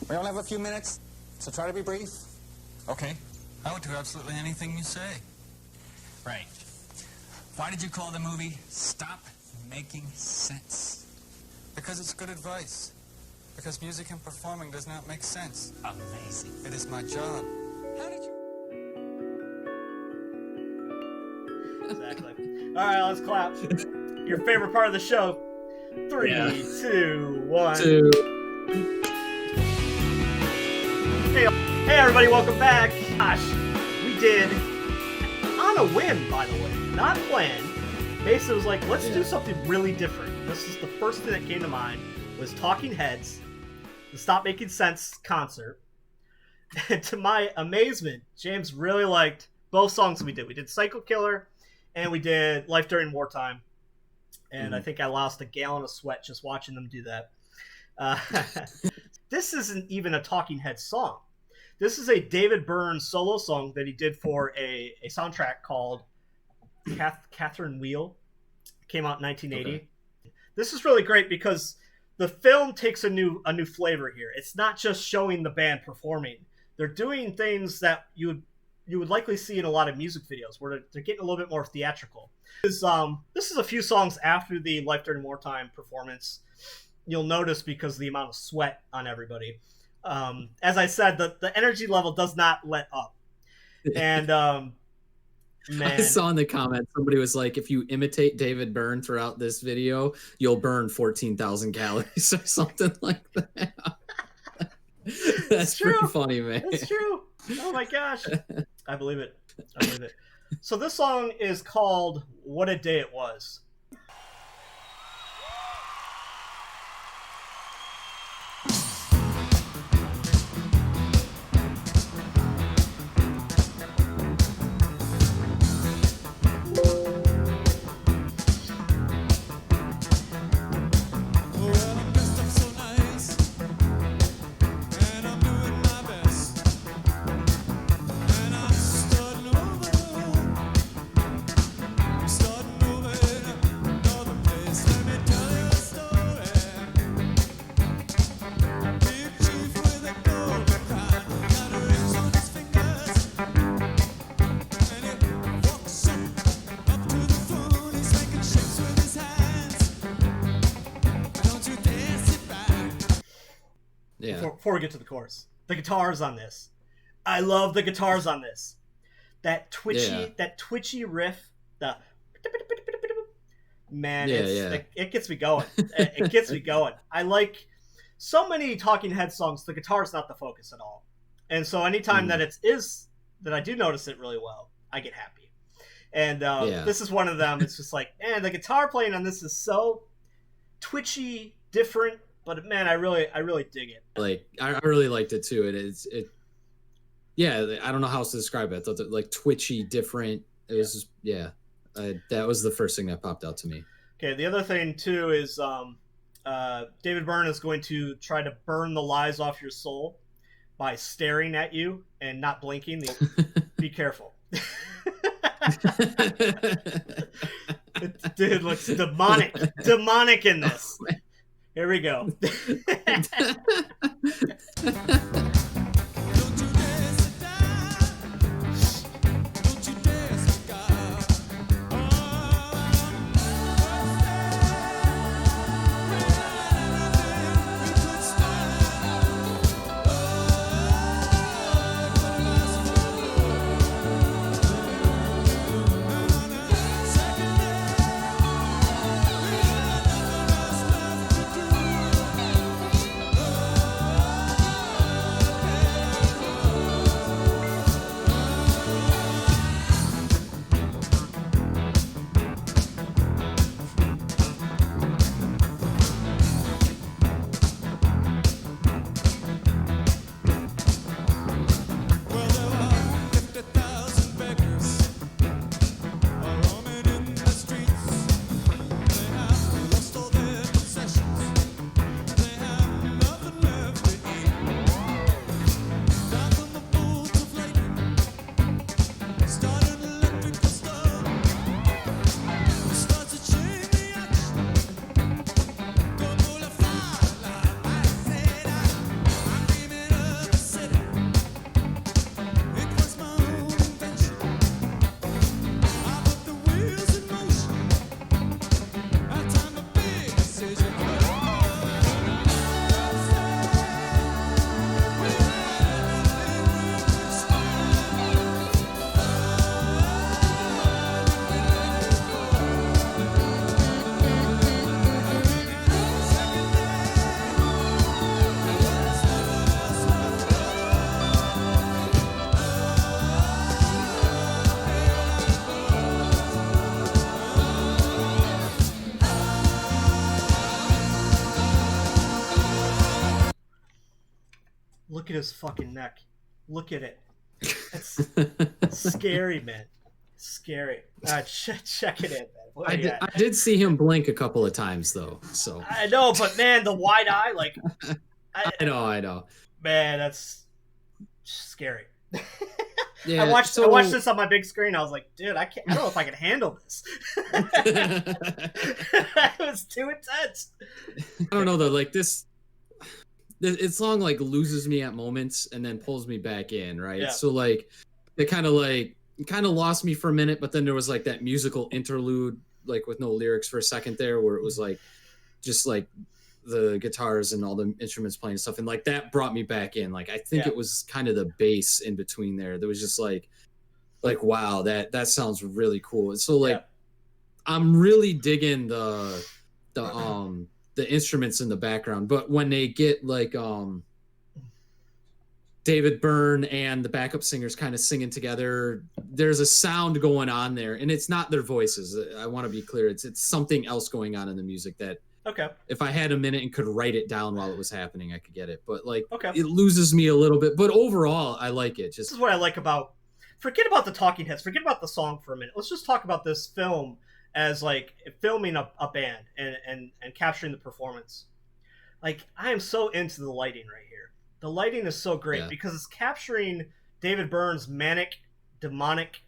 We only have a few minutes, so try to be brief. Okay. I would do absolutely anything you say. Right. Why did you call the movie Stop Making Sense? Because it's good advice. Because music and performing does not make sense. Amazing. It is my job. How did you... Exactly. All right, let's clap. Your favorite part of the show. 3, 2, 1. Hey, everybody, welcome back. Gosh, we did on a whim, by the way, not planned. Basically, it was like, let's do something really different. This is the first thing that came to mind was Talking Heads, the Stop Making Sense concert. And to my amazement, James really liked both songs we did. We did Psycho Killer, and we did Life During Wartime. And I think I lost a gallon of sweat just watching them do that. This isn't even a Talking Heads song. This is a David Byrne solo song that he did for a soundtrack called Catherine Wheel. It came out in 1980. Okay. This is really great because the film takes a new flavor here. It's not just showing the band performing. They're doing things that you would likely see in a lot of music videos where they're getting a little bit more theatrical. This is a few songs after the Life During Wartime performance. You'll notice because of the amount of sweat on everybody. As I said, the energy level does not let up. And man, I saw in the comments somebody was like, if you imitate David Byrne throughout this video, you'll burn 14,000 calories or something like that. That's pretty funny, man. It's true. Oh my gosh. I believe it. So this song is called What a Day It Was. Before we get to the chorus, the guitars on this, I love the guitars on this. That twitchy riff, man, it gets me going. It gets me going. I like so many Talking Head songs. The guitar's not the focus at all, and so anytime that that I do notice it really well, I get happy. And this is one of them. It's just like, man, the guitar playing on this is so twitchy, different. But man, I really dig it. Like I really liked it too. I don't know how else to describe it. I thought that, like, twitchy, different. It was just, that was the first thing that popped out to me. Okay, the other thing too is David Byrne is going to try to burn the lies off your soul by staring at you and not blinking. Be careful. Dude looks demonic in this. Here we go. Look at his fucking neck. Look at it. It's scary, man. Scary. Check it in, man. I did see him blink a couple of times though. So I know, but man, the wide eye, like I know. Man, that's scary. Yeah, I watched this on my big screen. I was like, dude, I don't know if I can handle this. It was too intense. I don't know though. Like this song like loses me at moments and then pulls me back in, right? Yeah. So like it kind of lost me for a minute, but then there was like that musical interlude, like with no lyrics for a second there, where it was like just like the guitars and all the instruments playing and stuff, and like that brought me back in. Like I think it was kind of the bass in between there. There was just like wow, that sounds really cool. And so like I'm really digging the instruments in the background, but when they get like David Byrne and the backup singers kind of singing together, there's a sound going on there, and it's not their voices. I want to be clear. It's something else going on in the music that if I had a minute and could write it down while it was happening, I could get it. But like it loses me a little bit, but overall I like it. This is what I like about, forget about the talking heads, forget about the song for a minute. Let's just talk about this film as like filming a band and capturing the performance. Like I am so into the lighting right here. The lighting is so great because it's capturing David Byrne's manic, demonic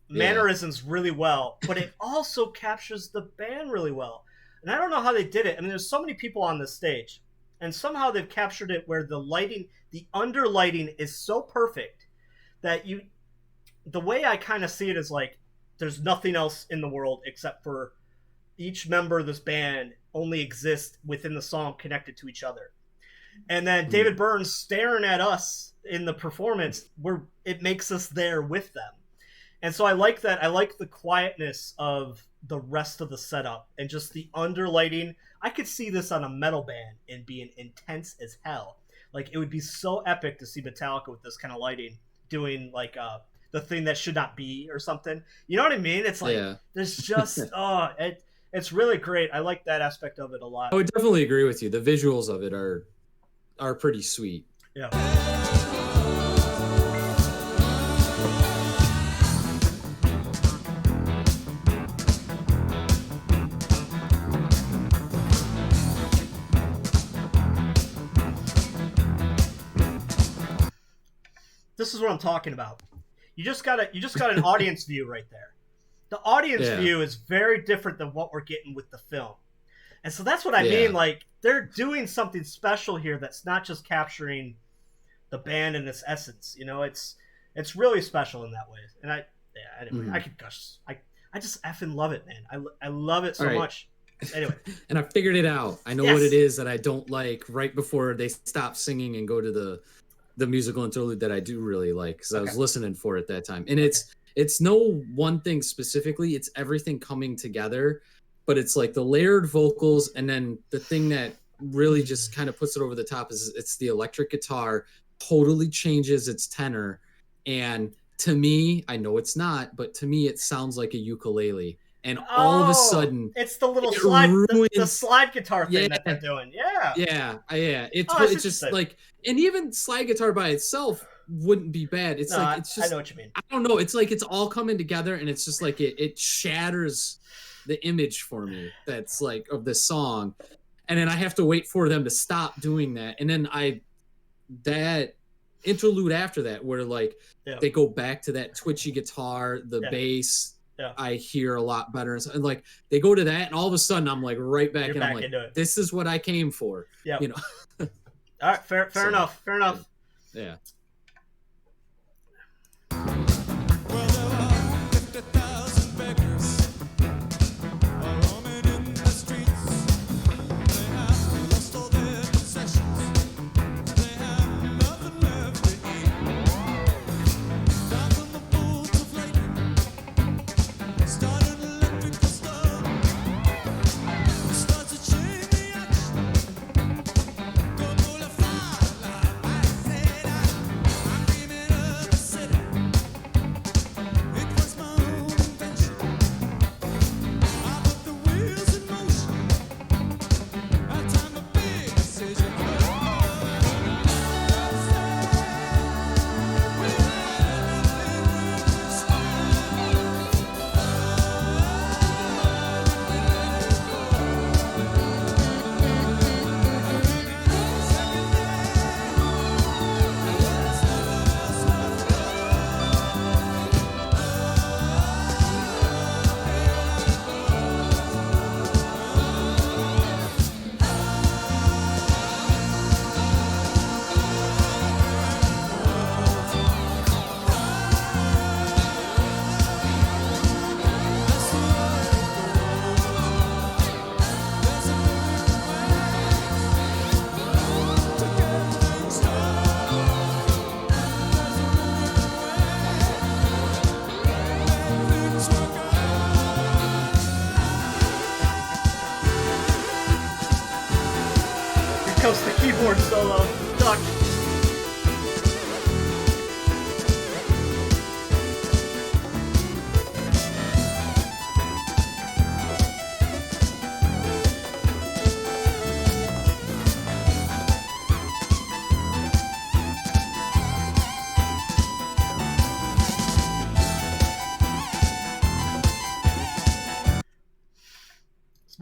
mannerisms really well, but it also captures the band really well. And I don't know how they did it. I mean, there's so many people on this stage, and somehow they've captured it where the lighting, the under lighting is so perfect that the way I kind of see it is like there's nothing else in the world except for each member of this band only exists within the song connected to each other. And then David Byrne staring at us in the performance where it makes us there with them. And so I like that. I like the quietness of the rest of the setup and just the underlighting. I could see this on a metal band and being intense as hell. Like it would be so epic to see Metallica with this kind of lighting doing like the thing that should not be or something. You know what I mean? It's like there's just it's really great. I like that aspect of it a lot. I would definitely agree with you. The visuals of it are pretty sweet. Yeah. This is what I'm talking about. You just got an audience view right there. The audience view is very different than what we're getting with the film. And so that's what I mean. Like they're doing something special here that's not just capturing the band in its essence. You know, it's really special in that way. And anyway, I could gush. I just effing love it, man. I love it so much. Anyway. And I figured it out. I know what it is that I don't like right before they stop singing and go to the musical interlude that I do really like, because I was listening for it that time. And it's no one thing specifically, it's everything coming together, but it's like the layered vocals, and then the thing that really just kind of puts it over the top is it's the electric guitar totally changes its tenor. And to me, I know it's not, but to me it sounds like a ukulele. And all of a sudden, it's the little slide, the slide guitar thing that they're doing. Yeah. It's just like, and even slide guitar by itself wouldn't be bad. It's it's just, I know what you mean. I don't know. It's like it's all coming together, and it's just like it shatters the image for me. That's like of the song, and then I have to wait for them to stop doing that, and then that interlude after that where like they go back to that twitchy guitar, the bass. Yeah. I hear a lot better, and like they go to that, and all of a sudden I'm like right back, and I'm like, this is what I came for. Yeah, you know. All right, fair enough. Yeah. Well, there are 50,000 beggars roaming in the streets. They have lost all their possessions. They have nothing left to eat. Down from the boots of lightning, start an electrical storm. Starts to change the action. Como la fala, I said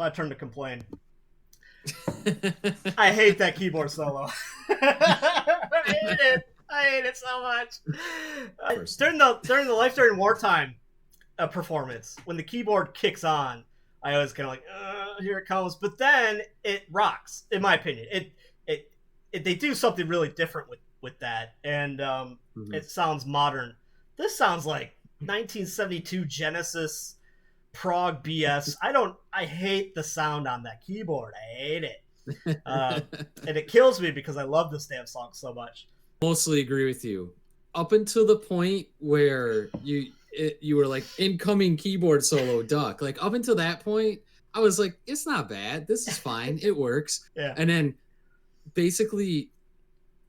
my turn to complain. I hate that keyboard solo. I hate it so much. During the Life During Wartime performance, when the keyboard kicks on, I always kind of like, here it comes. But then it rocks, in my opinion. They do something really different with that, and it sounds modern. This sounds like 1972 Genesis prog BS. I hate the sound on that keyboard. I hate it. And it kills me because I love this damn song so much. Mostly agree with you. Up until the point where you were like, incoming keyboard solo, duck. Like, up until that point, I was like, it's not bad. This is fine. It works. Yeah. And then basically,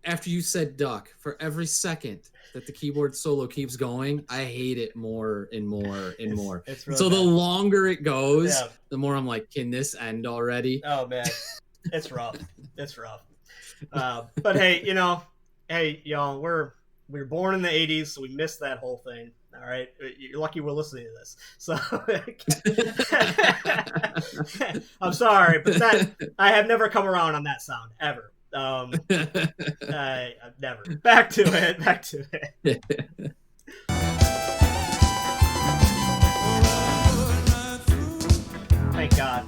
after you said duck, for every second that the keyboard solo keeps going, I hate it more and more and more. It's really so bad. the longer it goes, the more I'm like, can this end already? Oh man, it's rough. It's rough. But hey, y'all, we were born in the '80s, so we missed that whole thing. All right, you're lucky we're listening to this. So I'm sorry, but I have never come around on that sound ever. I've never. Back to it. Thank God.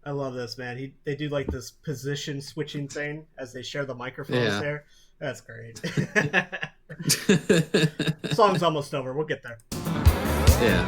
I love this, man. They do like this position switching thing as they share the microphones there. That's great. Song's almost over. We'll get there. Yeah.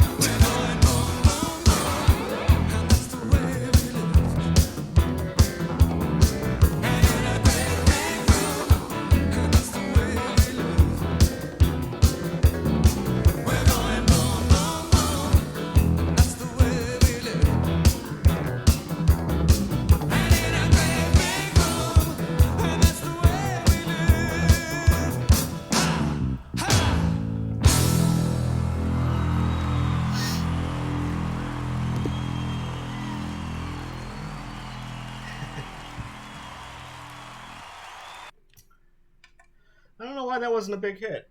I don't know why that wasn't a big hit.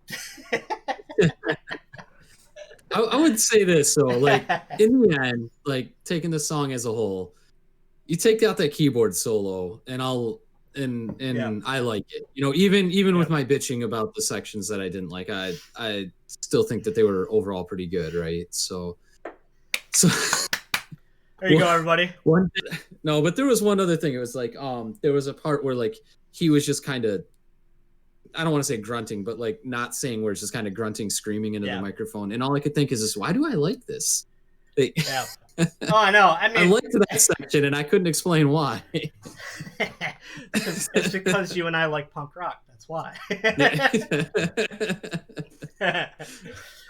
I would say this, though, like, in the end, like, taking the song as a whole, you take out that keyboard solo, and I like it. You know, even with my bitching about the sections that I didn't like, I still think that they were overall pretty good, right? So there you go, everybody. No, but there was one other thing. It was like, there was a part where, like, he was just kind of I don't want to say grunting, but like not saying words, just kind of grunting, screaming into Yeah. the microphone. And all I could think is this, why do I like this? Yeah. Oh, I know. I I mean, liked that section and I couldn't explain why. it's because you and I like punk rock. That's why.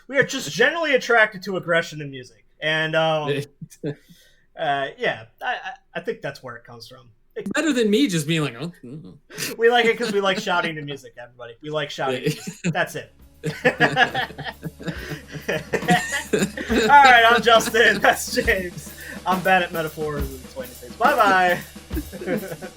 We are just generally attracted to aggression in music. And yeah, I think that's where it comes from. Better than me just being like, oh. We like it because we like shouting to music, everybody. We like shouting to music. That's it. All right, I'm Justin. That's James. I'm bad at metaphors and explaining things. Bye-bye.